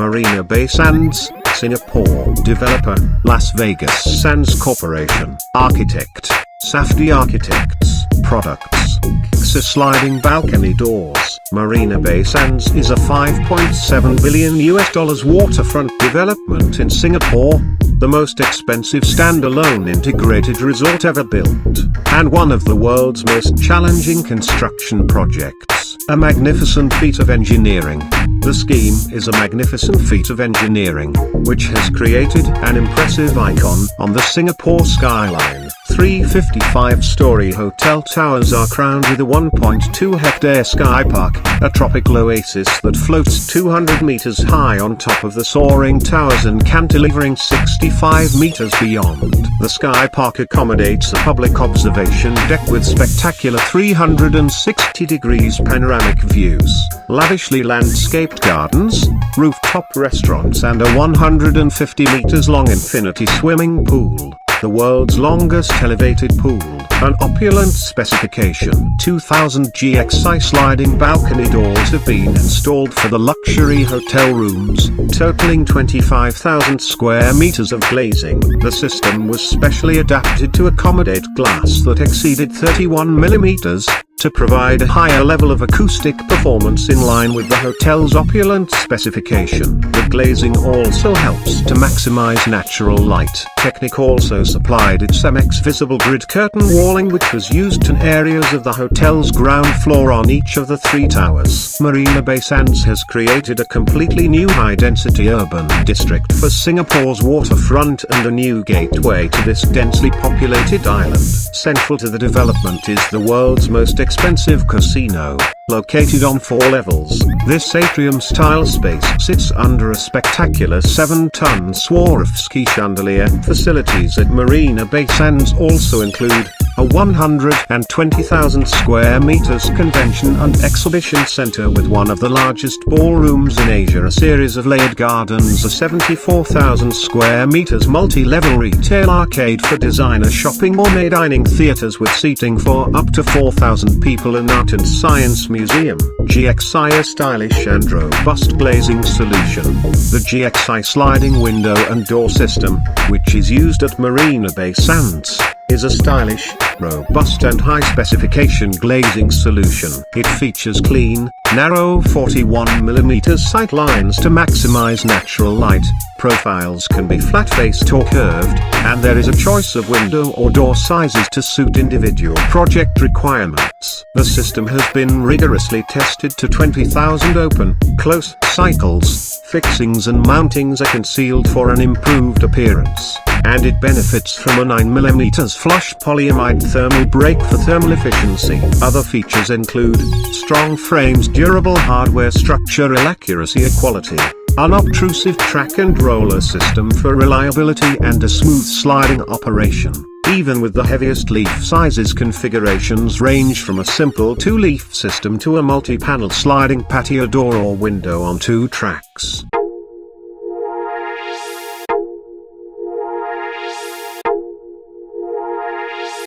Marina Bay Sands, Singapore. Developer, Las Vegas Sands Corporation. Architect, Safdie Architects. Products, sliding balcony doors. Marina Bay Sands is a $5.7 billion waterfront development in Singapore, the most expensive standalone integrated resort ever built, and one of the world's most challenging construction projects. A magnificent feat of engineering. The scheme is a magnificent feat of engineering, which has created an impressive icon on the Singapore skyline. 355-story hotel towers are crowned with a 1.2-hectare SkyPark, a tropical oasis that floats 200 meters high on top of the soaring towers and cantilevering 65 meters beyond. The SkyPark accommodates a public observation deck with spectacular 360 degrees panoramic views, lavishly landscaped gardens, rooftop restaurants and a 150 meters long infinity swimming pool, the world's longest elevated pool. An opulent specification. 2,000 GXI sliding balcony doors have been installed for the luxury hotel rooms, totaling 25,000 square meters of glazing. The system was specially adapted to accommodate glass that exceeded 31 millimeters, to provide a higher level of acoustic performance in line with the hotel's opulent specification. The glazing also helps to maximize natural light. Technic also supplied its MX visible grid curtain walling, which was used in areas of the hotel's ground floor on each of the 3 towers. Marina Bay Sands has created a completely new high-density urban district for Singapore's waterfront and a new gateway to this densely populated island. Central to the development is the world's most expensive casino, located on 4 levels. This atrium-style space sits under a spectacular 7-ton Swarovski chandelier. Facilities at Marina Bay Sands also include a 120,000 square meters convention and exhibition center with one of the largest ballrooms in Asia, a series of layered gardens, a 74,000 square meters multi-level retail arcade for designer shopping, gourmet dining theaters with seating for up to 4,000 people, an art and science museum. GXI, a stylish and robust glazing solution. The GXI sliding window and door system, which is used at Marina Bay Sands, is a stylish, robust and high-specification glazing solution. It features clean, narrow 41mm sight lines to maximize natural light. Profiles can be flat-faced or curved, and there is a choice of window or door sizes to suit individual project requirements. The system has been rigorously tested to 20,000 open, close cycles. Fixings and mountings are concealed for an improved appearance, and it benefits from a 9mm flush polyamide thermal break for thermal efficiency. Other features include strong frames, durable hardware, structural accuracy, equality, unobtrusive track and roller system for reliability, and a smooth sliding operation. Even with the heaviest leaf sizes, configurations range from a simple 2-leaf system to a multi-panel sliding patio door or window on 2 tracks.